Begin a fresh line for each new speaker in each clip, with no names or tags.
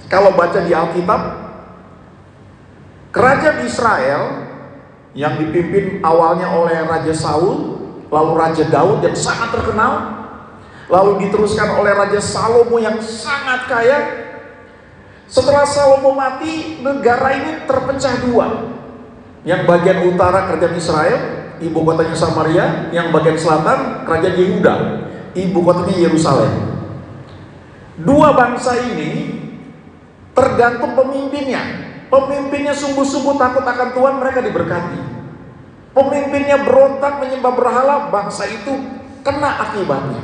Kalau baca di Alkitab, kerajaan Israel yang dipimpin awalnya oleh Raja Saul, lalu Raja Daud yang sangat terkenal, lalu diteruskan oleh Raja Salomo yang sangat kaya. Setelah Salomo mati, negara ini terpecah dua. Yang bagian utara kerajaan Israel, ibu kotanya Samaria. Yang bagian selatan kerajaan Yehuda, ibu kotanya Yerusalem. Dua bangsa ini tergantung pemimpinnya. Pemimpinnya sungguh-sungguh takut akan Tuhan, mereka diberkati. Pemimpinnya berontak menyembah berhala, bangsa itu kena akibatnya.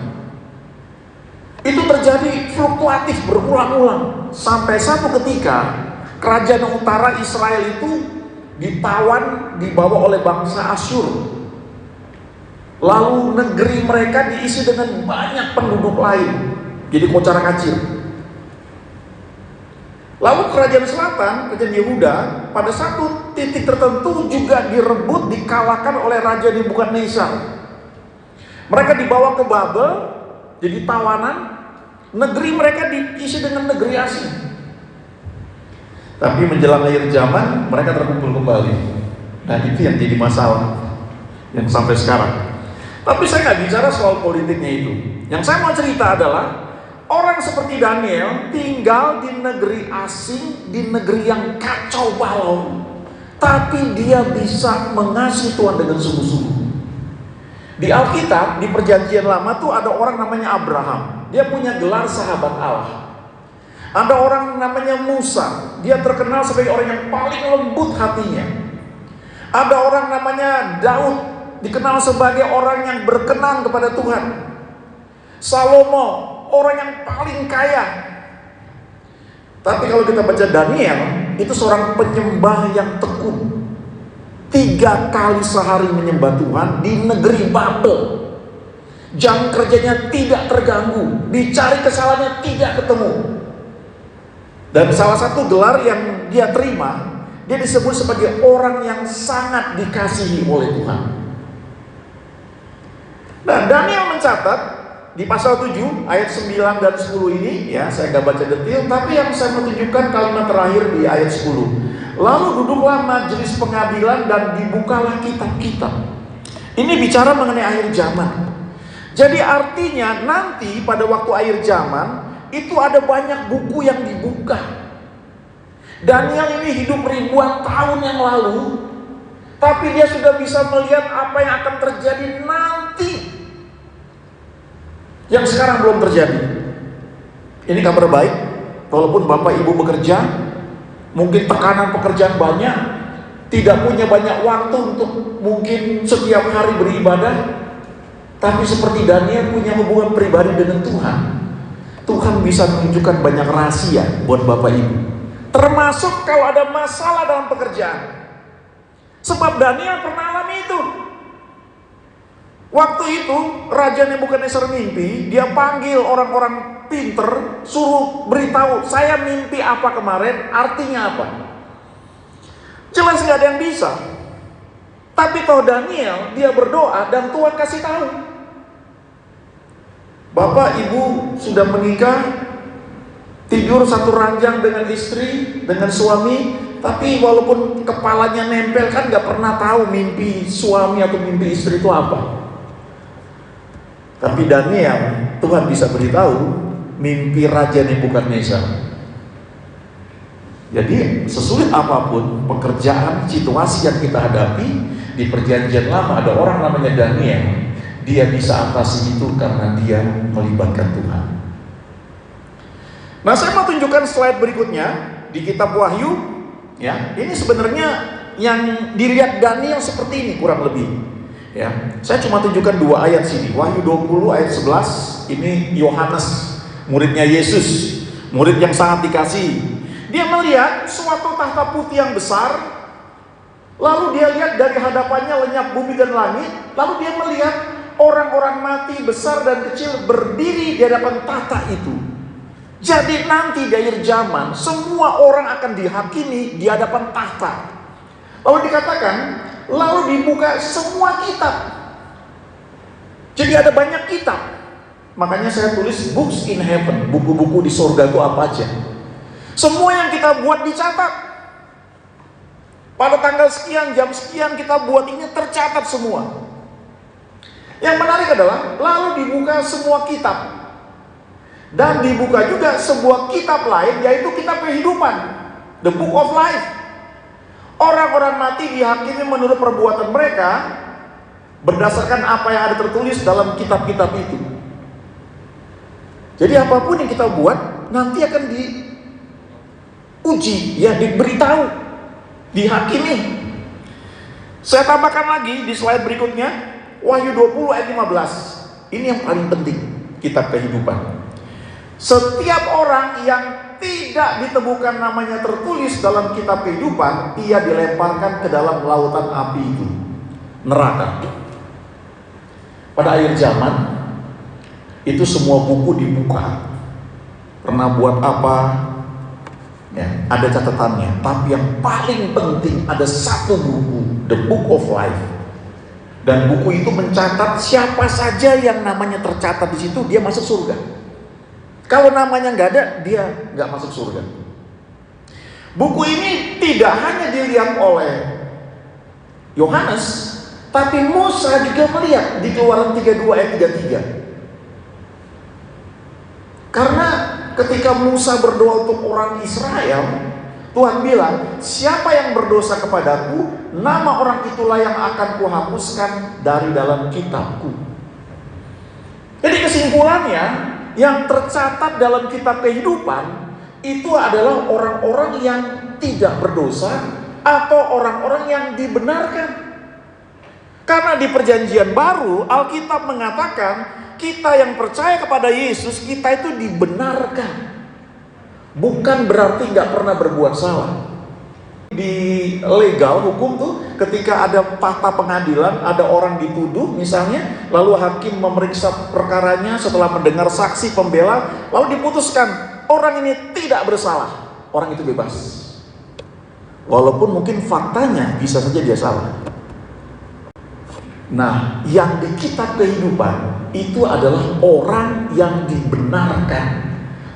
Itu terjadi fluktuatif berulang-ulang sampai satu ketika kerajaan utara Israel itu ditawan, dibawa oleh bangsa Asyur. Lalu negeri mereka diisi dengan banyak penduduk lain, jadi kocar-kacir. Lalu kerajaan selatan, kerajaan Yehuda, pada satu titik tertentu juga direbut, dikalahkan oleh Raja Nebukadnezar. Mereka dibawa ke Babel, jadi tawanan. Negeri mereka diisi dengan negeri asing. Tapi menjelang akhir zaman, mereka terkumpul kembali. Dan itu yang jadi masalah, yang sampai sekarang. Tapi saya nggak bicara soal politiknya itu. Yang saya mau cerita adalah orang seperti Daniel tinggal di negeri asing, di negeri yang kacau balau, tapi dia bisa mengasihi Tuhan dengan sungguh-sungguh. Di Alkitab, di Perjanjian Lama tuh ada orang namanya Abraham. Dia punya gelar sahabat Allah. Ada orang namanya Musa. Dia terkenal sebagai orang yang paling lembut hatinya. Ada orang namanya Daud, dikenal sebagai orang yang berkenan kepada Tuhan. Salomo, orang yang paling kaya. Tapi kalau kita baca Daniel, itu seorang penyembah yang tekun. 3 kali sehari menyembah Tuhan di negeri Babel. Jam kerjanya tidak terganggu, dicari kesalahannya tidak ketemu. Dan salah satu gelar yang dia terima, dia disebut sebagai orang yang sangat dikasihi oleh Tuhan. Nah, Daniel mencatat di pasal 7 ayat 9 dan 10 ini, ya saya gak baca detail, tapi yang saya menunjukkan kalimat terakhir di ayat 10. Lalu duduklah majelis pengadilan dan dibukalah kitab-kitab. Ini bicara mengenai akhir zaman. Jadi artinya nanti pada waktu akhir zaman itu ada banyak buku yang dibuka. Daniel ini hidup ribuan tahun yang lalu, tapi dia sudah bisa melihat apa yang akan terjadi nanti yang sekarang belum terjadi. Ini kabar baik. Walaupun Bapak Ibu bekerja, mungkin tekanan pekerjaan banyak, tidak punya banyak waktu untuk mungkin setiap hari beribadah, tapi seperti Daniel punya hubungan pribadi dengan Tuhan. Tuhan bisa menunjukkan banyak rahasia buat Bapak Ibu, termasuk kalau ada masalah dalam pekerjaan. Sebab Daniel pernah alami itu. Waktu itu Raja Nebukadnezar mimpi, dia panggil orang-orang pinter, suruh beritahu, saya mimpi apa kemarin, artinya apa. Jelas gak ada yang bisa. Tapi toh Daniel, dia berdoa dan Tuhan kasih tahu. Bapak Ibu sudah menikah, tidur satu ranjang dengan istri, dengan suami, tapi walaupun kepalanya nempel kan gak pernah tahu mimpi suami atau mimpi istri itu apa. Tapi Daniel, Tuhan bisa beritahu mimpi Raja Nebukadnezar. Jadi sesulit apapun pekerjaan, situasi yang kita hadapi, di Perjanjian Lama ada orang namanya Daniel. Dia bisa atasi itu karena dia melibatkan Tuhan. Nah, saya mau tunjukkan slide berikutnya di kitab Wahyu. Ya, ini sebenarnya yang dilihat Daniel seperti ini kurang lebih. Ya, saya cuma tunjukkan 2 ayat sini. Wahyu 20 ayat 11. Ini Yohanes, muridnya Yesus, murid yang sangat dikasihi. Dia melihat suatu tahta putih yang besar. Lalu dia lihat dari hadapannya lenyap bumi dan langit. Lalu dia melihat orang-orang mati besar dan kecil berdiri di hadapan tahta itu. Jadi nanti di akhir zaman semua orang akan dihakimi di hadapan tahta. Lalu dikatakan, lalu dibuka semua kitab. Jadi ada banyak kitab. Makanya saya tulis books in heaven, buku-buku di surga itu apa aja. Semua yang kita buat dicatat. Pada tanggal sekian, jam sekian kita buat ini tercatat semua. Yang menarik adalah lalu dibuka semua kitab. Dan dibuka juga sebuah kitab lain, yaitu kitab kehidupan, The Book of Life. Orang-orang mati dihakimi menurut perbuatan mereka berdasarkan apa yang ada tertulis dalam kitab-kitab itu. Jadi apapun yang kita buat nanti akan diuji, ya, diberitahu, dihakimi. Saya tambahkan lagi di slide berikutnya, Wahyu 20 ayat 15. Ini yang paling penting, kitab kehidupan. Setiap orang yang tidak ditemukan namanya tertulis dalam kitab kehidupan, ia dilemparkan ke dalam lautan api itu, neraka. Pada akhir zaman, itu semua buku dibuka. Pernah buat apa? Ya, ada catatannya. Tapi yang paling penting ada satu buku, The Book of Life. Dan buku itu mencatat siapa saja yang namanya tercatat di situ, dia masuk surga. Kalau namanya nggak ada, dia nggak masuk surga. Buku ini tidak hanya dilihat oleh Yohanes, tapi Musa juga melihat di Keluaran 32 ayat 33. Karena ketika Musa berdoa untuk orang Israel, Tuhan bilang, siapa yang berdosa kepadaku, nama orang itulah yang akan kuhapuskan dari dalam kitabku. Jadi kesimpulannya, yang tercatat dalam kitab kehidupan itu adalah orang-orang yang tidak berdosa atau orang-orang yang dibenarkan. Karena di perjanjian baru, Alkitab mengatakan kita yang percaya kepada Yesus, kita itu dibenarkan. Bukan berarti nggak pernah berbuat salah. Di legal hukum tuh, ketika ada fakta pengadilan, ada orang dituduh misalnya, lalu hakim memeriksa perkaranya setelah mendengar saksi pembela, lalu diputuskan orang ini tidak bersalah, orang itu bebas. Walaupun mungkin faktanya bisa saja dia salah. Nah, yang di kitab kehidupan itu adalah orang yang dibenarkan.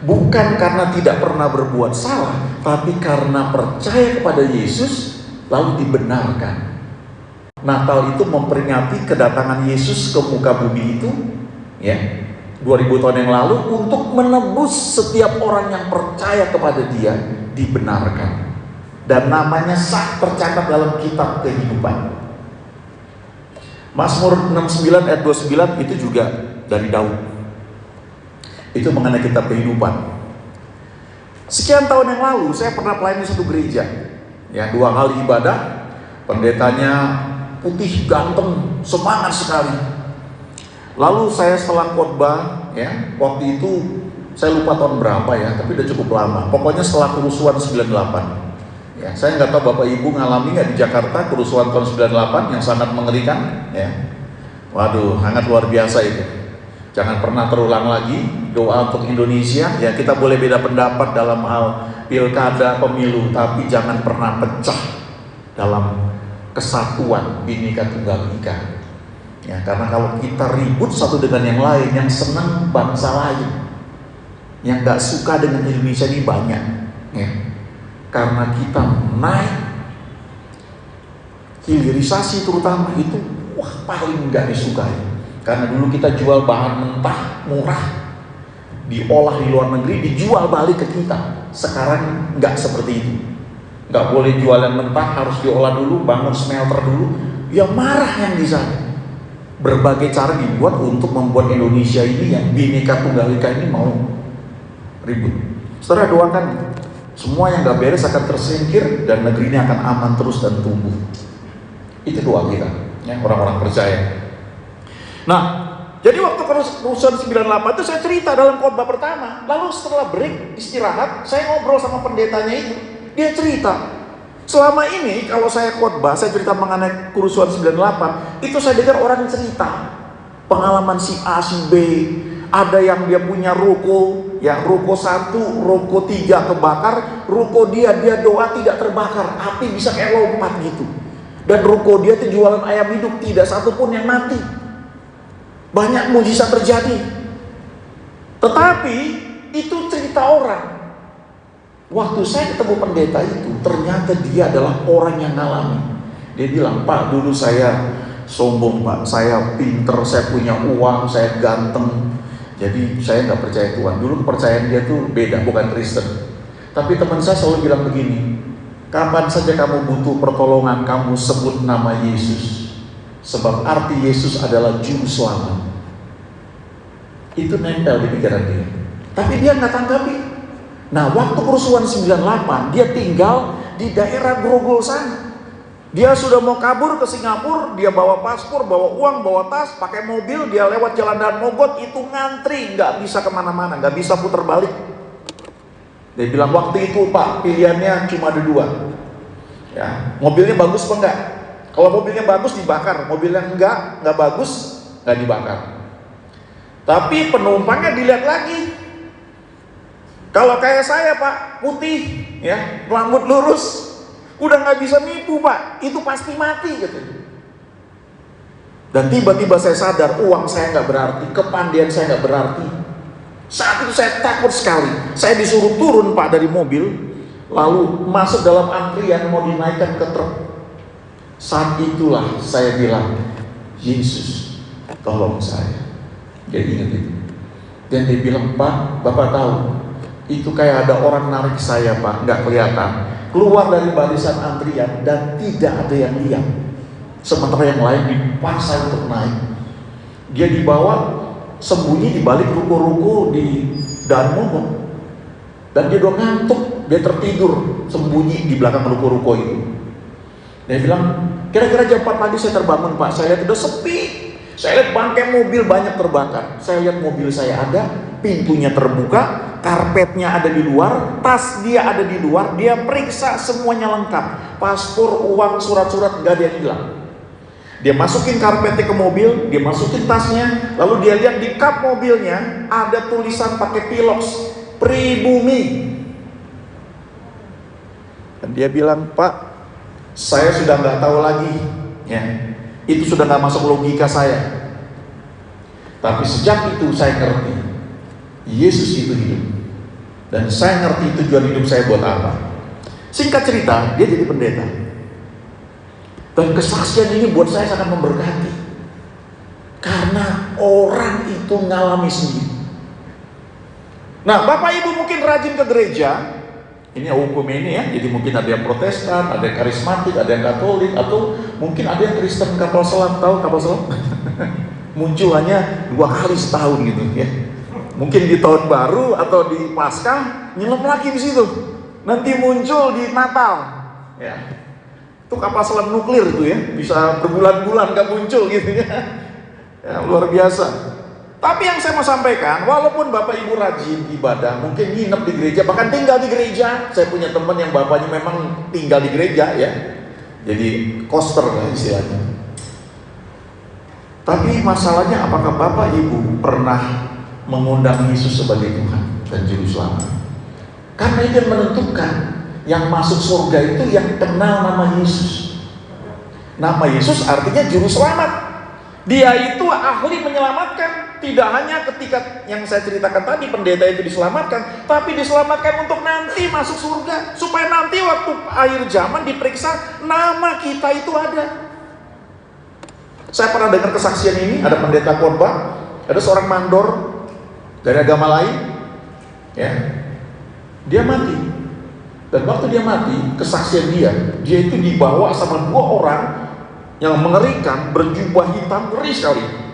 Bukan karena tidak pernah berbuat salah, tapi karena percaya kepada Yesus, lalu dibenarkan. Natal itu memperingati kedatangan Yesus ke muka bumi itu, ya, 2000 tahun yang lalu, untuk menebus setiap orang yang percaya kepada Dia, dibenarkan. Dan namanya sah tercatat dalam kitab kehidupan. Mazmur 69 ayat 29 itu juga dari Daud. Itu mengenai kitab kehidupan. Sekian tahun yang lalu saya pernah melayani satu gereja, ya, 2 kali ibadah. Pendetanya putih, ganteng, semangat sekali. Lalu saya setelah khotbah, ya, waktu itu saya lupa tahun berapa ya, tapi udah cukup lama. Pokoknya setelah kerusuhan 98. Ya, saya nggak tahu Bapak Ibu ngalami nggak di Jakarta kerusuhan tahun 98 yang sangat mengerikan, ya. Waduh, sangat luar biasa itu. Jangan pernah terulang lagi. Doa untuk Indonesia, ya, kita boleh beda pendapat dalam hal pilkada, pemilu, tapi jangan pernah pecah dalam kesatuan Bhinneka Tunggal Ika. Ya, karena kalau kita ribut satu dengan yang lain, yang senang bangsa lain, yang gak suka dengan Indonesia ini banyak, ya. Karena kita naik hilirisasi terutama itu, wah, paling gak disukai. Karena dulu kita jual bahan mentah murah, diolah di luar negeri, dijual balik ke kita. Sekarang nggak seperti itu. Nggak boleh jualan mentah, harus diolah dulu, bangun smelter dulu. Ya marah yang di sana. Berbagai cara dibuat untuk membuat Indonesia ini yang Bhinneka Tunggal Ika ini mau ribut. Saudara doakan, semua yang nggak beres akan tersingkir dan negeri ini akan aman terus dan tumbuh. Itu doa kita, ya, orang-orang percaya. Nah, jadi waktu kerusuhan 98 itu saya cerita dalam khotbah pertama. Lalu setelah break, istirahat, saya ngobrol sama pendetanya itu. Dia cerita, selama ini kalau saya khotbah, saya cerita mengenai kerusuhan 98, itu saya dengar orang cerita pengalaman si A, si B. Ada yang dia punya ruko, ya, ruko 1, ruko 3 kebakar, ruko dia doa tidak terbakar, api bisa kayak lompat gitu. Dan ruko dia itu jualan ayam hidup, tidak satu pun yang mati. Banyak mujizat terjadi. Tetapi itu cerita orang. Waktu saya ketemu pendeta itu, ternyata dia adalah orang yang ngalami. Dia bilang, "Pak, dulu saya sombong, Pak. Saya pinter, saya punya uang, saya ganteng. Jadi saya nggak percaya Tuhan. Dulu kepercayaan dia tuh beda, bukan Kristen. Tapi teman saya selalu bilang begini, kapan saja kamu butuh pertolongan, kamu sebut nama Yesus. Sebab arti Yesus adalah juru selamat." Itu nempel di pikiran dia. Tapi dia nggak tanggapi. Nah, waktu kerusuhan 98, dia tinggal di daerah Grogol sana. Dia sudah mau kabur ke Singapura, dia bawa paspor, bawa uang, bawa tas, pakai mobil, dia lewat Jalan Daan Mogot, itu ngantri, nggak bisa kemana-mana, nggak bisa putar balik. Dia bilang, waktu itu Pak, pilihannya cuma ada dua. Ya, mobilnya bagus apa enggak? Kalau mobilnya bagus dibakar, mobilnya enggak bagus, nggak dibakar. Tapi penumpangnya dilihat lagi. Kalau kayak saya Pak, putih, ya, rambut lurus, udah nggak bisa nipu Pak, itu pasti mati gitu. Dan tiba-tiba saya sadar, uang saya nggak berarti, kepandian saya nggak berarti. Saat itu saya takut sekali. Saya disuruh turun Pak dari mobil, lalu masuk dalam antrian mau dinaikkan ke truk. Saat itulah saya bilang, Yesus, tolong saya. Dia ingat itu. Dan dia bilang, Pak, Bapak tahu, itu kayak ada orang narik saya Pak, nggak kelihatan. Keluar dari barisan antrian dan tidak ada yang lihat. Sementara yang lain dipaksa untuk naik. Dia dibawa sembunyi di balik ruko-ruko di Daan Mogot. Dan dia udah ngantuk, dia tertidur sembunyi di belakang ruko-ruko itu. Dia bilang, kira-kira jam 4 pagi saya terbangun Pak, saya lihat udah sepi. Saya lihat bangkai mobil banyak terbakar. Saya lihat mobil saya ada, pintunya terbuka, karpetnya ada di luar, tas dia ada di luar. Dia periksa semuanya lengkap, paspor, uang, surat-surat, gak ada yang hilang. Dia masukin karpetnya ke mobil, dia masukin tasnya, lalu dia lihat di kap mobilnya ada tulisan pakai piloks, pribumi. Dan dia bilang, Pak, saya sudah nggak tahu lagi, ya. Itu sudah nggak masuk logika saya. Tapi sejak itu saya ngerti, Yesus itu hidup. Dan saya ngerti tujuan hidup saya buat apa. Singkat cerita, dia jadi pendeta. Dan kesaksian ini buat saya sangat memberkati. Karena orang itu ngalami sendiri. Nah, Bapak Ibu mungkin rajin ke gereja. Ini hukum ini ya, jadi mungkin ada yang Protestan, ada yang karismatik, ada yang Katolik, atau mungkin ada yang Kristen kapal selam. Tahu kapal selam? Muncul hanya 2 kali setahun gitu ya. Mungkin di tahun baru atau di Paskah nyelam lagi di situ. Nanti muncul di Natal. Ya. Itu kapal selam nuklir itu ya, bisa berbulan-bulan gak muncul gitu ya. Ya, luar biasa. Tapi yang saya mau sampaikan, walaupun Bapak Ibu rajin ibadah, mungkin nginep di gereja, bahkan tinggal di gereja. Saya punya teman yang bapaknya memang tinggal di gereja ya. Jadi koster lah istilahnya. Tapi masalahnya apakah Bapak Ibu pernah mengundang Yesus sebagai Tuhan dan Juru Selamat? Karena itu yang menentukan, yang masuk surga itu yang kenal nama Yesus. Nama Yesus artinya Juru Selamat. Dia itu ahli menyelamatkan. Tidak hanya ketika yang saya ceritakan tadi pendeta itu diselamatkan, tapi diselamatkan untuk nanti masuk surga, supaya nanti waktu akhir zaman diperiksa nama kita itu ada. Saya pernah dengar kesaksian ini, ada pendeta khotbah, ada seorang mandor dari agama lain, ya, dia mati. Dan waktu dia mati, kesaksian dia itu dibawa sama 2 orang yang mengerikan, berjubah hitam, ngeri sekali.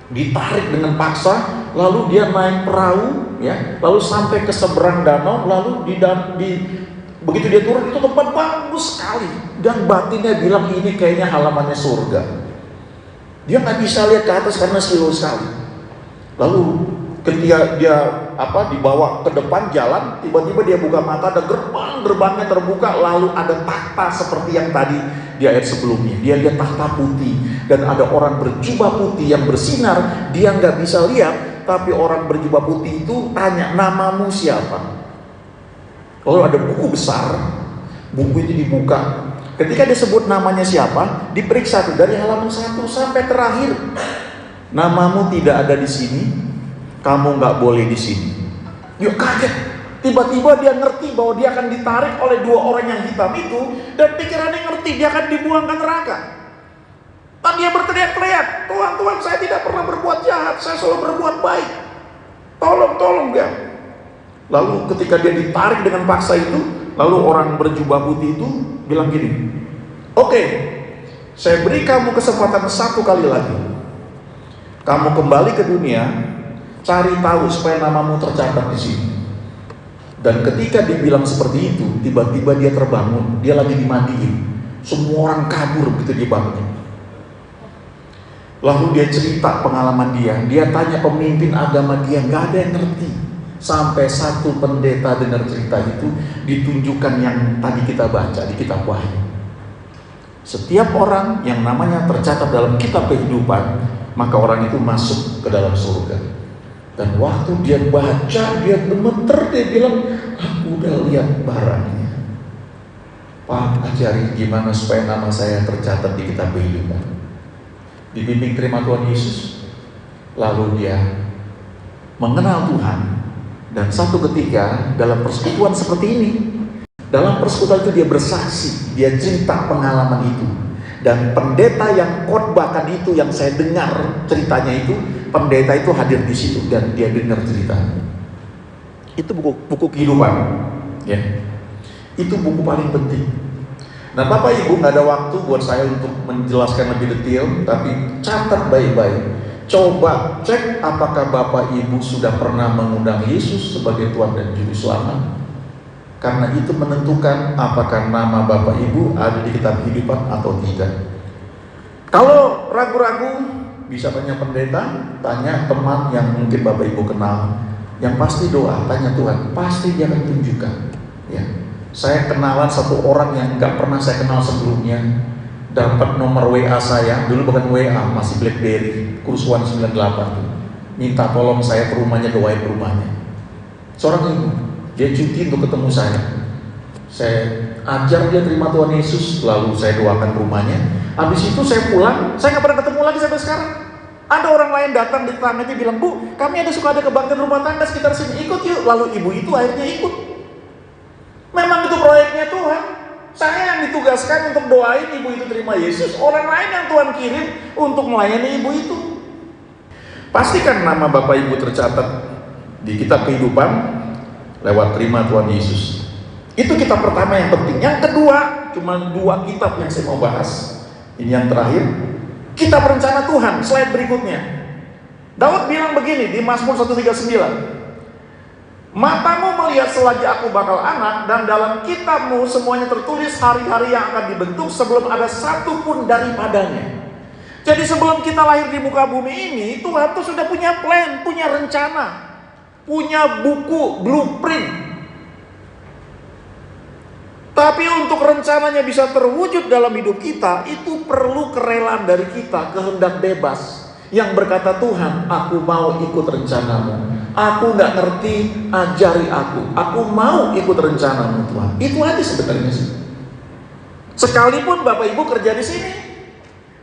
Ditarik dengan paksa, lalu dia naik perahu, ya, lalu sampai ke seberang danau, lalu begitu dia turun itu tempat bagus sekali, dan batinnya bilang ini kayaknya halamannya surga. Dia nggak bisa lihat ke atas karena silau sekali. Lalu ketika dia dibawa ke depan jalan, tiba-tiba dia buka mata, ada gerbangnya terbuka, lalu ada takhta seperti yang tadi di ayat sebelumnya. Dia lihat takhta putih dan ada orang berjubah putih yang bersinar. Dia nggak bisa lihat, tapi orang berjubah putih itu tanya, namamu siapa? Lalu ada buku besar, buku itu dibuka. Ketika dia sebut namanya siapa, diperiksa tuh dari halaman 1 sampai terakhir. Namamu tidak ada di sini, kamu nggak boleh di sini. Yuk kaget, Tiba-tiba dia ngerti bahwa dia akan ditarik oleh dua orang yang hitam itu, dan pikirannya ngerti dia akan dibuang ke neraka. Dan dia berteriak-teriak, Tuhan, Tuhan, saya tidak pernah berbuat jahat, saya selalu berbuat baik. Tolong dia. Lalu ketika dia ditarik dengan paksa itu, lalu orang berjubah putih itu bilang gini, oke, saya beri kamu kesempatan satu kali lagi. Kamu kembali ke dunia, cari tahu supaya namamu tercatat di sini. Dan ketika dibilang seperti itu, tiba-tiba dia terbangun, dia lagi dimandiin. Semua orang kabur begitu dia bangun. Lalu dia cerita pengalaman dia tanya pemimpin agama dia, nggak ada yang ngerti. Sampai satu pendeta dengar cerita itu, ditunjukkan yang tadi kita baca di kitab Wahyu. Setiap orang yang namanya tercatat dalam kitab kehidupan, maka orang itu masuk ke dalam surga. Dan waktu dia baca, dia gemeter, dia bilang, aku udah lihat barangnya. Pak, ajari gimana supaya nama saya tercatat di kitab kehidupan. Dibimbing terima Tuhan Yesus. Lalu dia mengenal Tuhan. Dan satu ketika dalam persekutuan seperti ini, dalam persekutuan itu dia bersaksi, dia cerita pengalaman itu. Dan pendeta yang khotbahkan itu, yang saya dengar ceritanya itu, pendeta itu hadir di situ dan dia dengar cerita. Itu buku kehidupan, ya. Itu buku paling penting. Nah, Bapak Ibu, nggak ada waktu buat saya untuk menjelaskan lebih detail, tapi catat baik-baik. Coba cek apakah Bapak Ibu sudah pernah mengundang Yesus sebagai Tuhan dan Juru Selamat. Karena itu menentukan apakah nama Bapak Ibu ada di kitab kehidupan atau tidak. Kalau ragu-ragu, bisa tanya pendeta, tanya teman yang mungkin Bapak Ibu kenal. Yang pasti doa, tanya Tuhan, pasti dia akan tunjukkan. Ya. Saya kenalan satu orang yang gak pernah saya kenal sebelumnya, dapat nomor WA saya, dulu bukan WA, masih BlackBerry, kerusuhan 98 tuh. Minta tolong saya ke rumahnya, doain ke rumahnya. Seorang ibu, dia cuti untuk ketemu saya. Saya ajar dia terima Tuhan Yesus, lalu saya doakan ke rumahnya. Habis itu saya pulang, saya gak pernah ketemu lagi sampai sekarang. Ada orang lain datang di tetangganya bilang, Bu, kami suka ada kebaktian rumah tangga sekitar sini, ikut yuk. Lalu ibu itu akhirnya ikut. Memang itu proyeknya Tuhan. Saya yang ditugaskan untuk doain ibu itu terima Yesus, orang lain yang Tuhan kirim untuk melayani ibu itu. Pastikan nama Bapak Ibu tercatat di kitab kehidupan lewat terima Tuhan Yesus. Itu kitab pertama yang penting. Yang kedua, cuma 2 kitab yang saya mau bahas. Ini yang terakhir, kitab rencana Tuhan. Slide berikutnya. Daud bilang begini di Mazmur 139. Matamu melihat selagi aku bakal anak, dan dalam kitabmu semuanya tertulis hari-hari yang akan dibentuk sebelum ada satu pun daripadanya. Jadi sebelum kita lahir di muka bumi ini, Tuhan tuh sudah punya plan, punya rencana, punya buku, blueprint. Tapi untuk rencananya bisa terwujud dalam hidup kita, itu perlu kerelaan dari kita, kehendak bebas. Yang berkata, Tuhan, aku mau ikut rencanamu. Aku gak ngerti, ajari aku. Aku mau ikut rencanamu, Tuhan. Itu aja sebenarnya sih. Sekalipun Bapak Ibu kerja di sini,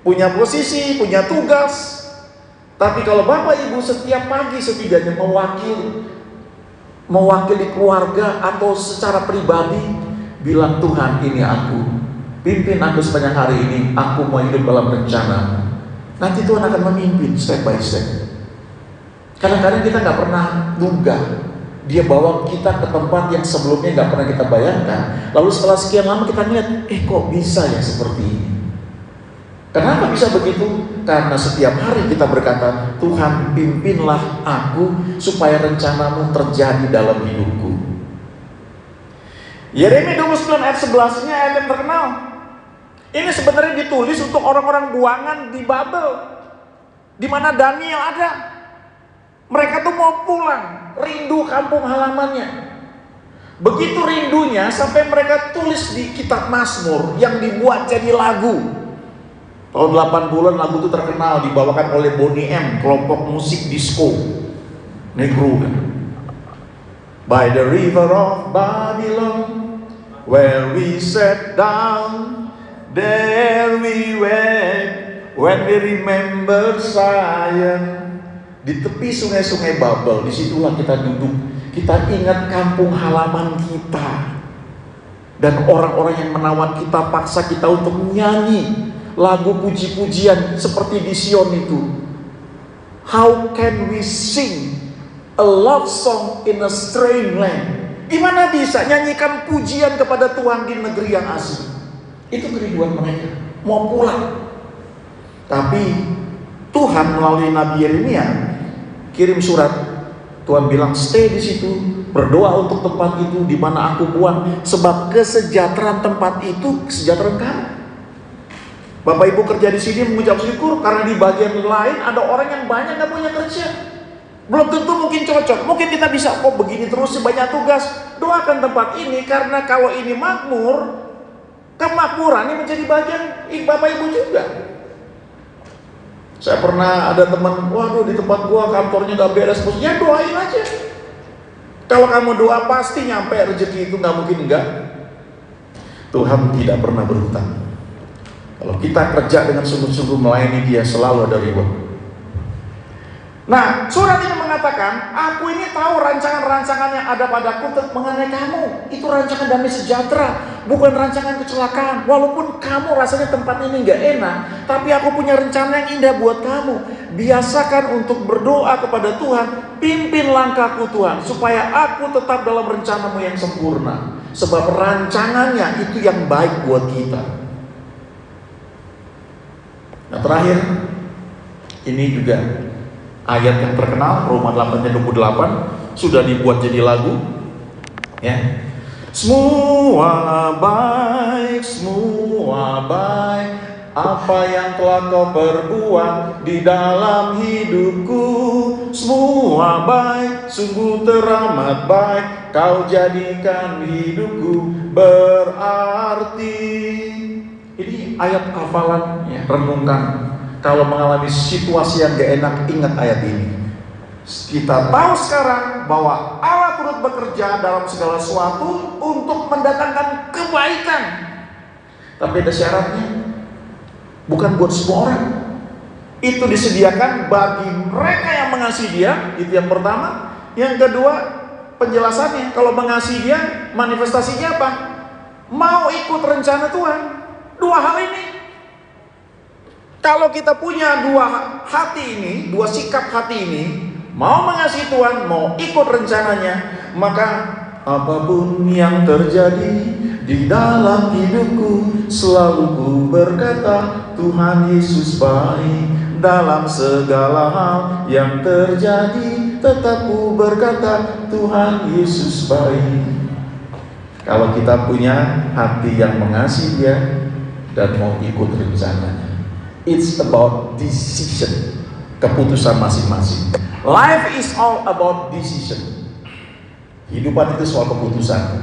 punya posisi, punya tugas. Tapi kalau Bapak Ibu setiap pagi setidaknya mewakili keluarga atau secara pribadi, bilang, Tuhan, ini aku. Pimpin aku sepanjang hari ini. Aku mau hidup dalam rencanamu. Nanti Tuhan akan memimpin step by step. Kadang-kadang kita gak pernah duga Dia bawa kita ke tempat yang sebelumnya gak pernah kita bayangkan. Lalu setelah sekian lama kita lihat, kok bisa ya seperti ini. Kenapa bisa begitu? Karena setiap hari kita berkata, Tuhan, pimpinlah aku supaya rencanamu terjadi dalam hidupku. Yeremia 29 ayat 11 nya ayat yang terkenal. Ini sebenarnya ditulis untuk orang-orang buangan di Babel, di mana Daniel ada. Mereka tuh mau pulang, rindu kampung halamannya. Begitu rindunya sampai mereka tulis di kitab Mazmur yang dibuat jadi lagu. Tahun 80-an lagu itu terkenal, dibawakan oleh Boney M, kelompok musik disco negro kan. By the river of Babylon, where we sat down, there we wept when we remember Zion. Di tepi sungai-sungai Babel, disitulah kita duduk. kita ingat kampung halaman kita. Dan orang-orang yang menawan kita, paksa kita untuk nyanyi lagu puji-pujian seperti di Sion itu. How can we sing a love song in a strange land? Gimana bisa nyanyikan pujian kepada Tuhan di negeri yang asing? Itu kerinduan mereka, mau pulang. Tapi Tuhan melalui Nabi Yeremia kirim surat. Tuhan bilang, stay di situ, berdoa untuk tempat itu di mana aku buang, sebab kesejahteraan tempat itu kesejahteraan kamu. Bapak Ibu kerja di sini mengucap syukur karena di bagian lain ada orang yang banyak nggak punya kerja. Belum tentu mungkin cocok. Mungkin kita bisa kok begini terus banyak tugas. Doakan tempat ini karena kalau ini makmur, kemakmuran ini menjadi bagian Bapak Ibu juga. Saya pernah ada teman, waduh di tempat gua kantornya gak beres, ya doain aja. Kalau kamu doa pasti nyampe rezeki itu, gak mungkin enggak. Tuhan tidak pernah berhutang. Kalau kita kerja dengan sungguh-sungguh melayani Dia, selalu ada reward. Nah, surat ini mengatakan, aku ini tahu rancangan-rancangan yang ada padaku mengenai kamu. Itu rancangan damai sejahtera, bukan rancangan kecelakaan. Walaupun kamu rasanya tempat ini gak enak, tapi aku punya rencana yang indah buat kamu. Biasakan untuk berdoa kepada Tuhan, pimpin langkahku Tuhan, supaya aku tetap dalam rencanamu yang sempurna. Sebab rancangannya itu yang baik buat kita. Nah terakhir, ini juga ayat yang terkenal, Roma 8:28, sudah dibuat jadi lagu, ya. Semua baik, apa yang telah kau perbuat di dalam hidupku. Semua baik, sungguh teramat baik, kau jadikan hidupku berarti. Ini ayat hafalan, ya, renungkan. Kalau mengalami situasi yang gak enak, ingat ayat ini. Kita tahu sekarang bahwa Allah turut bekerja dalam segala sesuatu untuk mendatangkan kebaikan. Tapi ada syaratnya. Bukan buat semua orang. Itu disediakan bagi mereka yang mengasihi Dia. Itu yang pertama. Yang kedua, penjelasannya. Kalau mengasihi Dia, manifestasinya apa? Mau ikut rencana Tuhan. Dua hal ini. Kalau kita punya dua hati ini, dua sikap hati ini, mau mengasihi Tuhan, mau ikut rencananya, maka apapun yang terjadi di dalam hidupku, selalu ku berkata, Tuhan Yesus baik. Dalam segala hal yang terjadi, tetap ku berkata, Tuhan Yesus baik. Kalau kita punya hati yang mengasihi Dia dan mau ikut rencananya, it's about decision, keputusan masing-masing. Life is all about decision. Hidupan itu soal keputusan.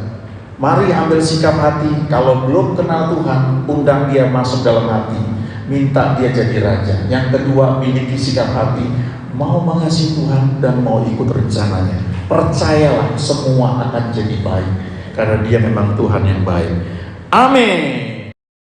Mari ambil sikap hati. Kalau belum kenal Tuhan, undang Dia masuk dalam hati, minta Dia jadi raja. Yang kedua, miliki sikap hati, mau mengasihi Tuhan dan mau ikut rencananya. Percayalah, semua akan jadi baik, karena Dia memang Tuhan yang baik. Amin.